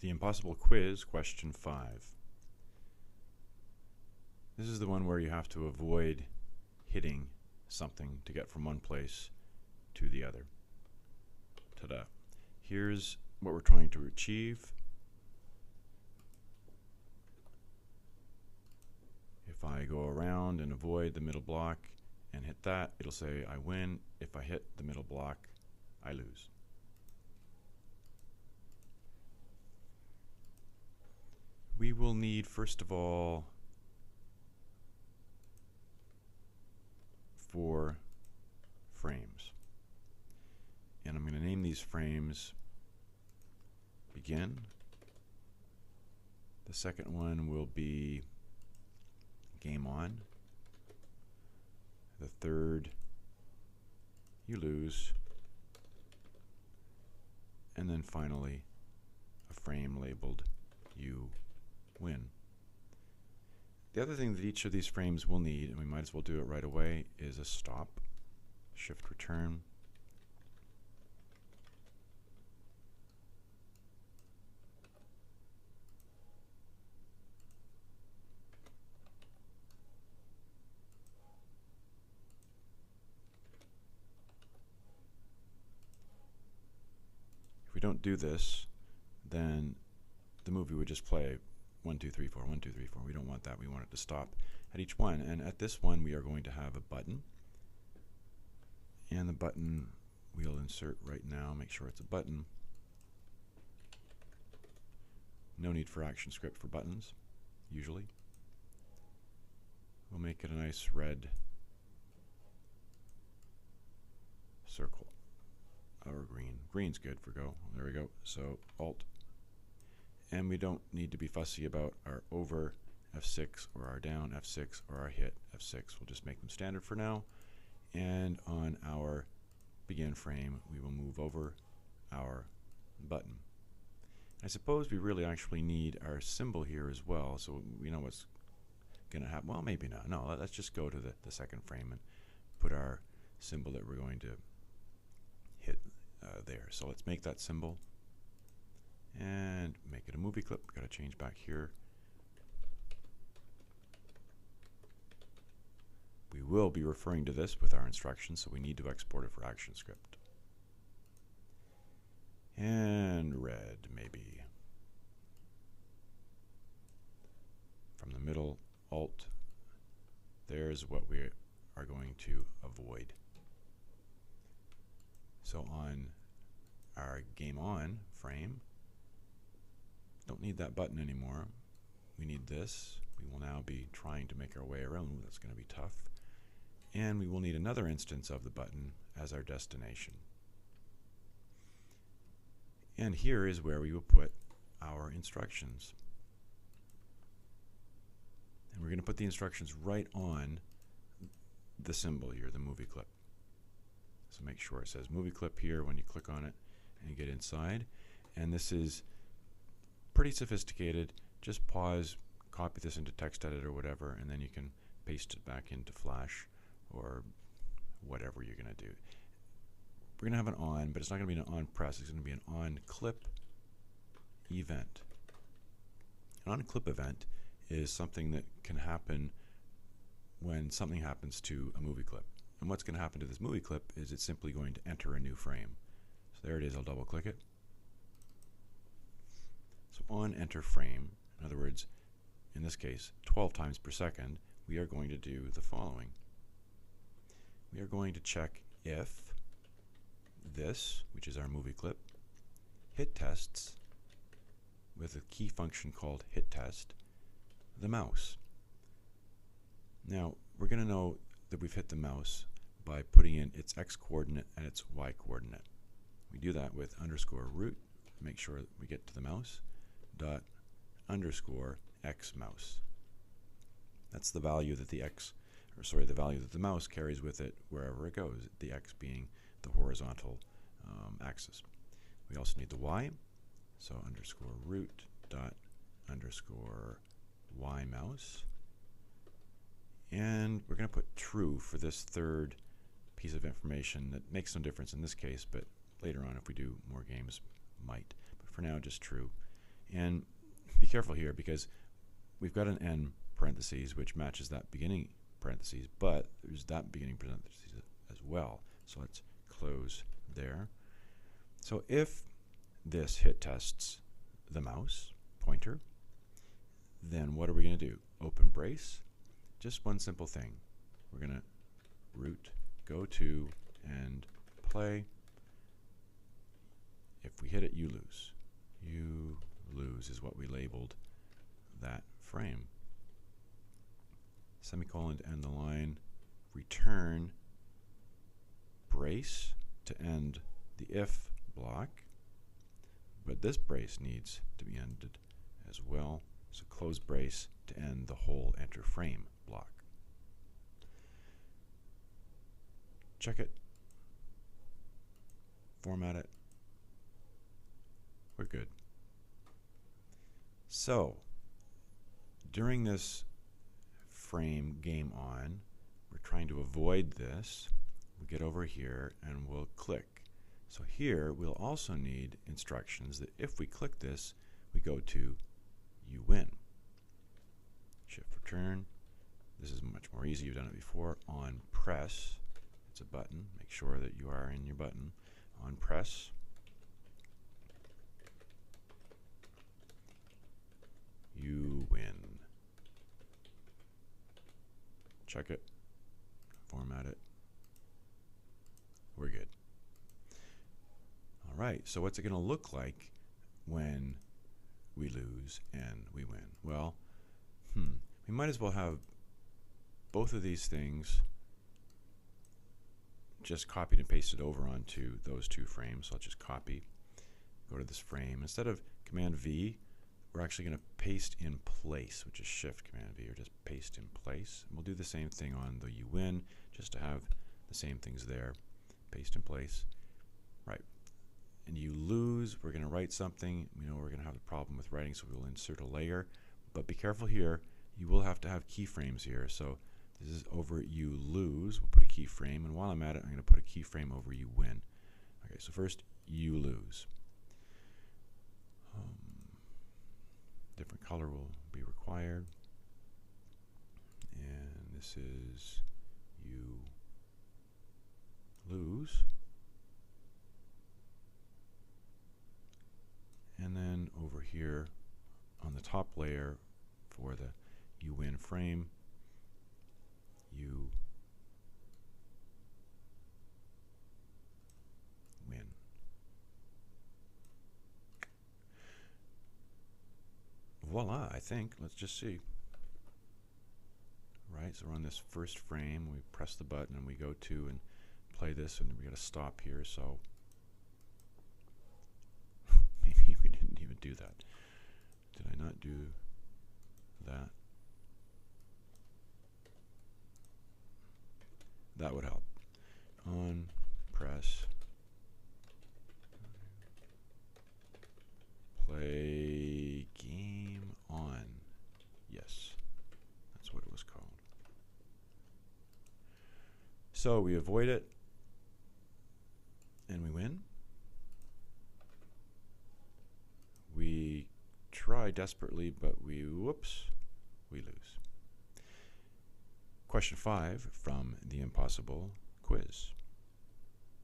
The Impossible Quiz, question 5. This is the one where you have to avoid hitting something to get from one place to the other. Ta-da. Here's what we're trying to achieve. If I go around and avoid the middle block and hit that, it'll say I win. If I hit the middle block, I lose. We will need, first of all, 4 frames. And I'm going to name these frames begin. The second one will be game on. The third, you lose. And then finally, a frame labeled you win. The other thing that each of these frames will need, and we might as well do it right away, is a stop, shift return. If we don't do this, then the movie would just play 1, 2, 3, 4, 1, 2, 3, 4. We don't want that. We want it to stop at each one. And at this one, we are going to have a button. And the button we'll insert right now. Make sure it's a button. No need for action script for buttons, usually. We'll make it a nice red circle. Or green. Green's good for go. There we go. So Alt. And we don't need to be fussy about our over F6 or our down F6 or our hit F6. We'll just make them standard for now. And on our begin frame, we will move over our button. I suppose we really actually need our symbol here as well, so we know what's going to happen. Well, maybe not. No, let's just go to the second frame and put our symbol that we're going to hit there. So let's make that symbol and make it a movie clip. Got to change back here. We will be referring to this with our instructions, so we need to export it for ActionScript. And red, maybe. From the middle, Alt. There's what we are going to avoid. So on our game on frame, don't need that button anymore. We need this. We will now be trying to make our way around. Ooh, that's going to be tough. And we will need another instance of the button as our destination. And here is where we will put our instructions. And we're going to put the instructions right on the symbol here, the movie clip. So make sure it says movie clip here when you click on it and you get inside. And this is pretty sophisticated. Just pause, copy this into text editor or whatever, and then you can paste it back into Flash or whatever you're going to do. We're going to have an on, but it's not going to be an on press. It's going to be an on clip event. An on clip event is something that can happen when something happens to a movie clip. And what's going to happen to this movie clip is it's simply going to enter a new frame. So there it is. I'll double click it. So on enter frame, in other words, in this case, 12 times per second, we are going to do the following. We are going to check if this, which is our movie clip, hit tests with a key function called hit test, the mouse. Now, we're going to know that we've hit the mouse by putting in its x coordinate and its y coordinate. We do that with underscore root, make sure that we get to the mouse, dot underscore x mouse. That's the value that the the value that the mouse carries with it wherever it goes, the x being the horizontal axis. We also need the y, so underscore root dot underscore y mouse. And we're going to put true for this third piece of information that makes no difference in this case, but later on if we do more games might. But for now, just true. And be careful here because we've got an end parentheses which matches that beginning parentheses, but there's that beginning parentheses as well. So let's close there. So if this hit tests the mouse pointer, then what are we going to do? Open brace. Just one simple thing. We're going to root, go to, and play. If we hit it, you lose. You lose is what we labeled that frame. Semicolon to end the line. Return brace to end the if block. But this brace needs to be ended as well. So close brace to end the whole enter frame block. Check it. Format it. We're good. So during this frame game on, we're trying to avoid this. We get over here and we'll click. So here we'll also need instructions that if we click this, we go to you win. Shift return. This is much more easy. You've done it before. On press. It's a button. Make sure that you are in your button. On press. You win. Check it. Format it. We're good. All right. So what's it going to look like when we lose and we win? Well, we might as well have both of these things just copied and pasted over onto those two frames. So I'll just copy, go to this frame. Instead of Command V, we're actually going to paste in place, which is Shift Command V, or just paste in place. And we'll do the same thing on the you win, just to have the same things there. Paste in place. Right. And you lose, we're going to write something. We know we're going to have a problem with writing, so we'll insert a layer. But be careful here. You will have to have keyframes here. So this is over you lose. We'll put a keyframe. And while I'm at it, I'm going to put a keyframe over you win. Okay, so first, you lose. Different color will be required. And this is you lose. And then over here on the top layer for the you win frame, you win. Voila, I think. Let's just see. Right, so we're on this first frame. We press the button and we go to and play this, and we got to stop here. So maybe we didn't even do that. Did I not do that? That would help. On, press, play game on. Yes, that's what it was called. So we avoid it and we win. We try desperately, but we lose. Question 5 from the Impossible quiz.